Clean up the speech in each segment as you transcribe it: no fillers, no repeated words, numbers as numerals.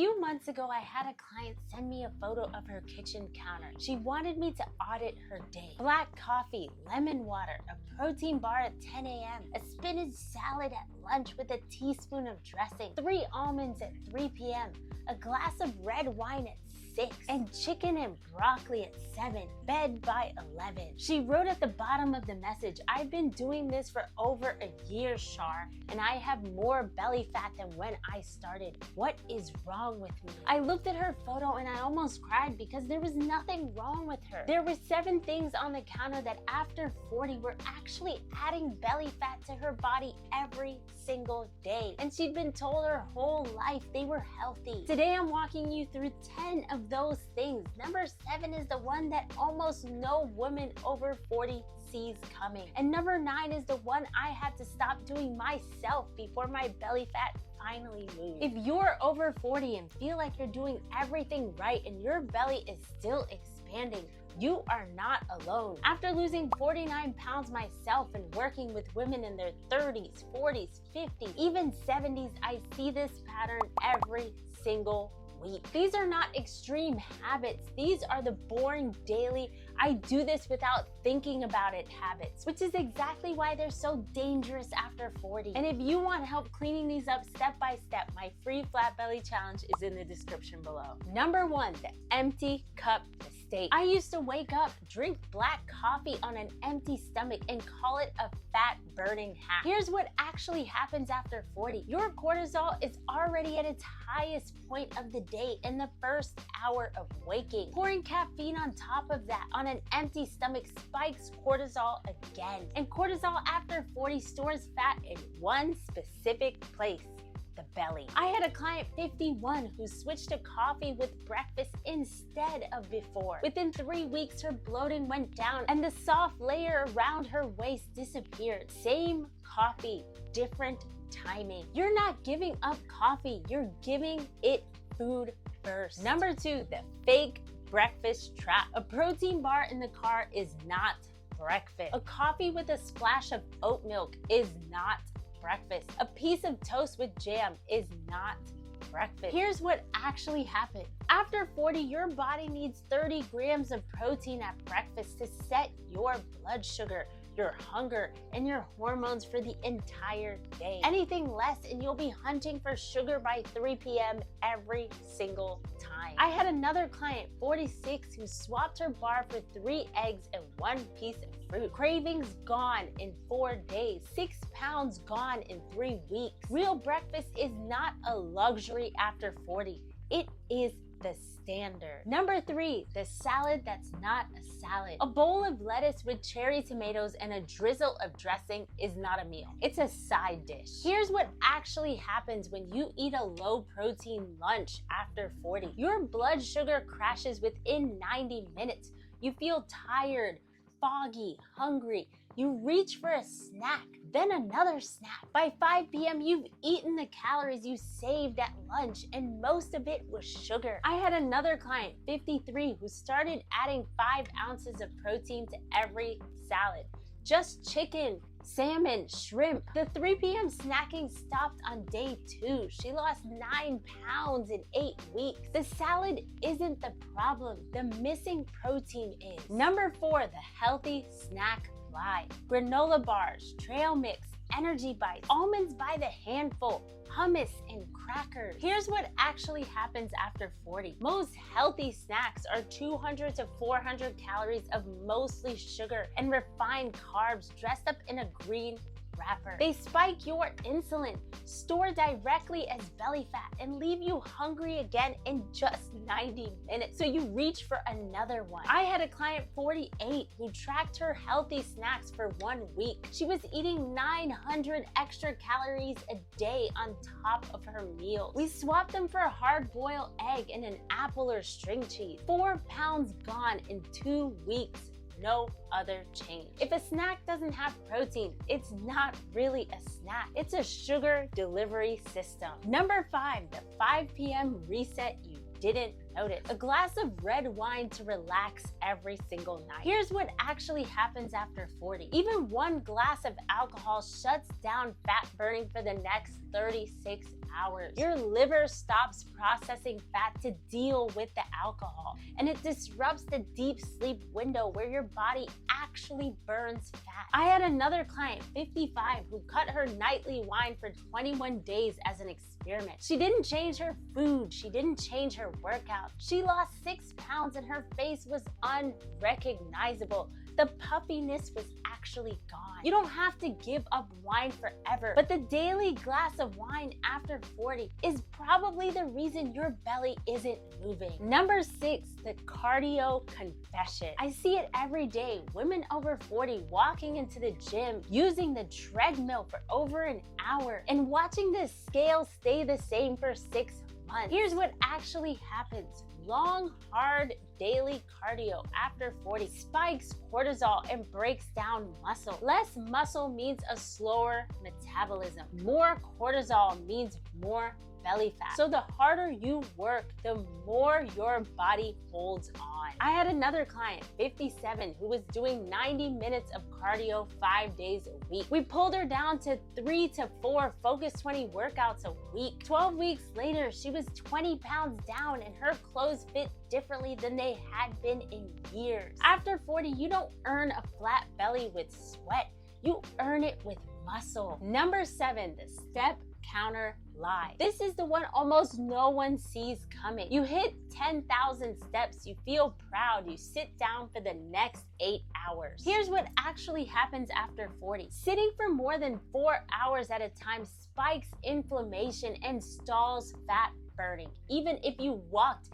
few months ago, I had a client send me a photo of her kitchen counter. She wanted me to audit her day. Black coffee, lemon water, a protein bar at 10 a.m., a spinach salad at lunch with a teaspoon of dressing, 3 almonds at 3 p.m., a glass of red wine at 6, and chicken and broccoli at 7, bed by 11. She wrote at the bottom of the message, "I've been doing this for over a year, Shar, and I have more belly fat than when I started. What is wrong with me?" I looked at her photo and I almost cried because there was nothing wrong with her. There were 7 things on the counter that after 40 were actually adding belly fat to her body every single day. And she'd been told her whole life they were healthy. Today I'm walking you through 10 of those things. Number 7 is the one that almost no woman over 40 sees coming. And number 9 is the one I had to stop doing myself before my belly fat finally moved. If you're over 40 and feel like you're doing everything right and your belly is still expanding, you are not alone. After losing 49 pounds myself and working with women in their 30s, 40s, 50s, even 70s, I see this pattern every single week. These are not extreme habits. These are the boring daily, I do this without thinking about it habits, which is exactly why they're so dangerous after 40. And if you want help cleaning these up step by step, my free flat belly challenge is in the description below. Number 1, the empty cup mistake. I used to wake up, drink black coffee on an empty stomach and call it a fat burning hack. Here's what actually happens after 40. Your cortisol is already at its highest point of the day in the first hour of waking. Pouring caffeine on top of that on an empty stomach spikes cortisol again. And cortisol after 40 stores fat in one specific place: the belly. I had a client 51 who switched to coffee with breakfast instead of before. Within 3 weeks, her bloating went down and the soft layer around her waist disappeared. Same coffee, different timing. You're not giving up coffee, you're giving it food first. Number 2, the fake breakfast trap. A protein bar in the car is not breakfast. A coffee with a splash of oat milk is not breakfast. A piece of toast with jam is not breakfast. Here's what actually happened. After 40, your body needs 30 grams of protein at breakfast to set your blood sugar, your hunger, and your hormones for the entire day. Anything less and you'll be hunting for sugar by 3 p.m. every single time. I had another client, 46, who swapped her bar for 3 eggs and 1 piece of fruit. Cravings gone in 4 days. 6 pounds gone in 3 weeks. Real breakfast is not a luxury after 40. It is the standard. Number 3, the salad that's not a salad. A bowl of lettuce with cherry tomatoes and a drizzle of dressing is not a meal. It's a side dish. Here's what actually happens when you eat a low protein lunch after 40. Your blood sugar crashes within 90 minutes. You feel tired, foggy, hungry. You reach for a snack, then another snack. By 5 p.m., you've eaten the calories you saved at lunch, and most of it was sugar. I had another client, 53, who started adding 5 ounces of protein to every salad. Just chicken, salmon, shrimp. The 3 p.m. snacking stopped on day 2. She lost 9 pounds in 8 weeks. The salad isn't the problem. The missing protein is. Number 4, the healthy snack lie. Granola bars, trail mix, energy bites, almonds by the handful, hummus, and crackers. Here's what actually happens after 40. Most healthy snacks are 200 to 400 calories of mostly sugar and refined carbs dressed up in a green wrapper. They spike your insulin, store directly as belly fat, and leave you hungry again in just 90 minutes. So you reach for another one. I had a client, 48, who tracked her healthy snacks for 1 week. She was eating 900 extra calories a day on top of her meals. We swapped them for a hard-boiled egg and an apple or string cheese. 4 pounds gone in 2 weeks. No other change. If a snack doesn't have protein, it's not really a snack. It's a sugar delivery system. Number 5, the 5 p.m. reset you didn't notice. A glass of red wine to relax every single night. Here's what actually happens after 40. Even 1 glass of alcohol shuts down fat burning for the next 36 hours. Your liver stops processing fat to deal with the alcohol, and it disrupts the deep sleep window where your body actually burns fat. I had another client, 55, who cut her nightly wine for 21 days as an experiment. She didn't change her food. She didn't change her workout. She lost 6 pounds and her face was unrecognizable. The puffiness was actually gone. You don't have to give up wine forever, but the daily glass of wine after 40 is probably the reason your belly isn't moving. Number 6, the cardio confession. I see it every day. Women over 40 walking into the gym, using the treadmill for over an hour, and watching the scale stay the same for 6 months. Here's what actually happens. Long, hard, daily cardio after 40 spikes cortisol and breaks down muscle. Less muscle means a slower metabolism. More cortisol means more belly fat. So the harder you work, the more your body holds on. I had another client, 57, who was doing 90 minutes of cardio 5 days a week. We pulled her down to 3 to 4 Focus 20 workouts a week. 12 weeks later, she was 20 pounds down and her clothes fit differently than they had been in years. After 40, you don't earn a flat belly with sweat. You earn it with muscle. Number 7, the step counter lie. This is the one almost no one sees coming. You hit 10,000 steps, you feel proud, you sit down for the next 8 hours. Here's what actually happens after 40. Sitting for more than 4 hours at a time spikes inflammation and stalls fat burning, even if you walked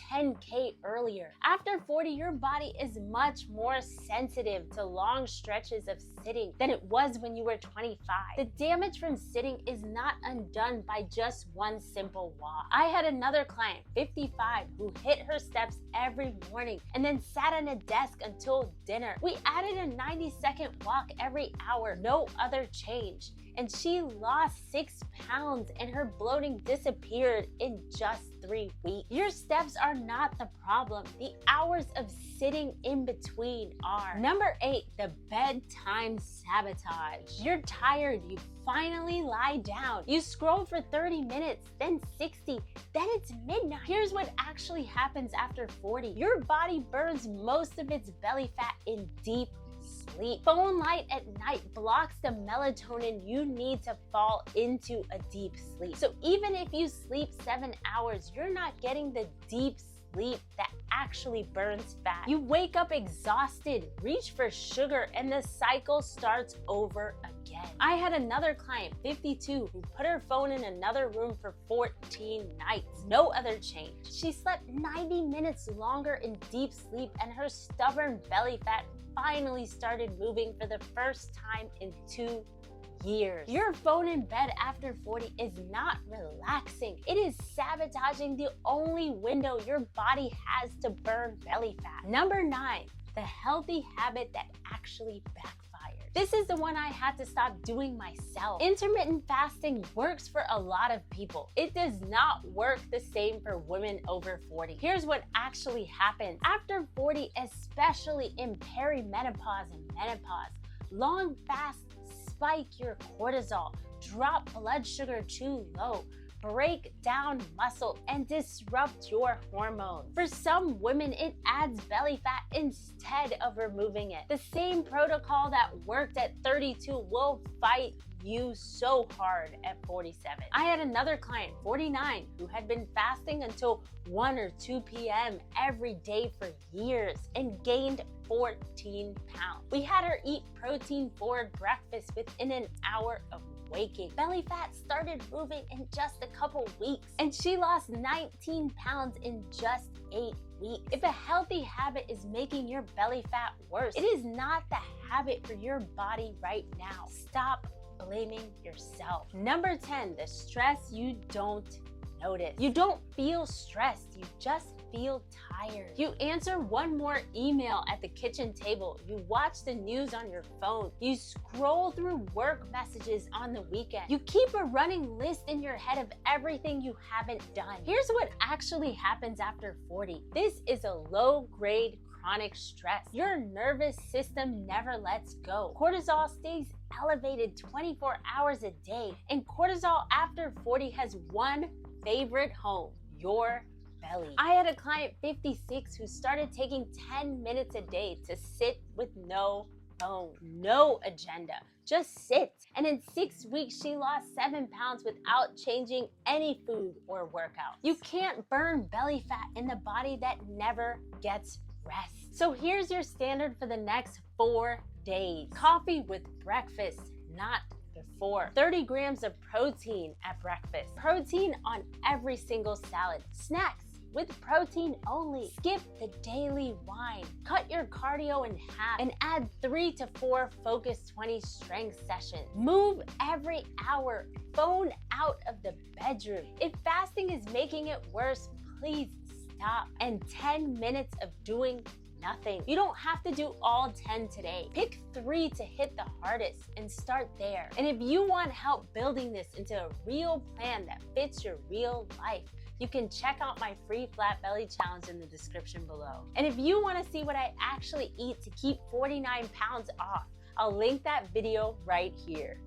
10K earlier. After 40, your body is much more sensitive to long stretches of sitting than it was when you were 25. The damage from sitting is not undone by just one simple walk. I had another client, 55, who hit her steps every morning and then sat on a desk until dinner. We added a 90-second walk every hour, no other change. And she lost 6 pounds and her bloating disappeared in just 3 weeks. Your steps are not the problem. The hours of sitting in between are. Number 8, the bedtime sabotage. You're tired, you finally lie down. You scroll for 30 minutes, then 60, then it's midnight. Here's what actually happens after 40. Your body burns most of its belly fat in deep sleep. Phone light at night blocks the melatonin you need to fall into a deep sleep. So even if you sleep 7 hours, you're not getting the deep sleep that actually burns fat. You wake up exhausted, reach for sugar, and the cycle starts over again. I had another client, 52, who put her phone in another room for 14 nights. No other change. She slept 90 minutes longer in deep sleep and her stubborn belly fat finally started moving for the first time in 2 years. Your phone in bed after 40 is not relaxing. It is sabotaging the only window your body has to burn belly fat. Number 9, the healthy habit that actually backfires. This is the one I had to stop doing myself. Intermittent fasting works for a lot of people. It does not work the same for women over 40. Here's what actually happens. After 40, especially in perimenopause and menopause, long fasts spike your cortisol, drop blood sugar too low, break down muscle, and disrupt your hormones. For some women, it adds belly fat instead of removing it. The same protocol that worked at 32 will fight you so hard at 47. I had another client, 49, who had been fasting until 1 or 2 p.m. every day for years and gained 14 pounds. We had her eat protein-forward breakfast within an hour of waking. Belly fat started moving in just a couple weeks, and she lost 19 pounds in just 8 weeks. If a healthy habit is making your belly fat worse, it is not the habit for your body right now. Stop blaming yourself. Number 10, the stress you don't notice. You don't feel stressed, you just feel tired. You answer one more email at the kitchen table. You watch the news on your phone. You scroll through work messages on the weekend. You keep a running list in your head of everything you haven't done. Here's what actually happens after 40. This is a low-grade chronic stress. Your nervous system never lets go. Cortisol stays elevated 24 hours a day, and cortisol after 40 has one favorite home: your belly. I had a client 56 who started taking 10 minutes a day to sit with no phone, no agenda, just sit. And in 6 weeks, she lost 7 pounds without changing any food or workout. You can't burn belly fat in the body that never gets rest. So here's your standard for the next 4 days. Coffee with breakfast, not before. 30 grams of protein at breakfast. Protein on every single salad. Snacks with protein only. Skip the daily wine. Cut your cardio in half and add 3 to 4 Focus 20 strength sessions. Move every hour. Phone out of the bedroom. If fasting is making it worse, please stop. And 10 minutes of doing nothing. You don't have to do all 10 today. Pick 3 to hit the hardest and start there. And if you want help building this into a real plan that fits your real life, you can check out my free flat belly challenge in the description below. And if you want to see what I actually eat to keep 49 pounds off, I'll link that video right here.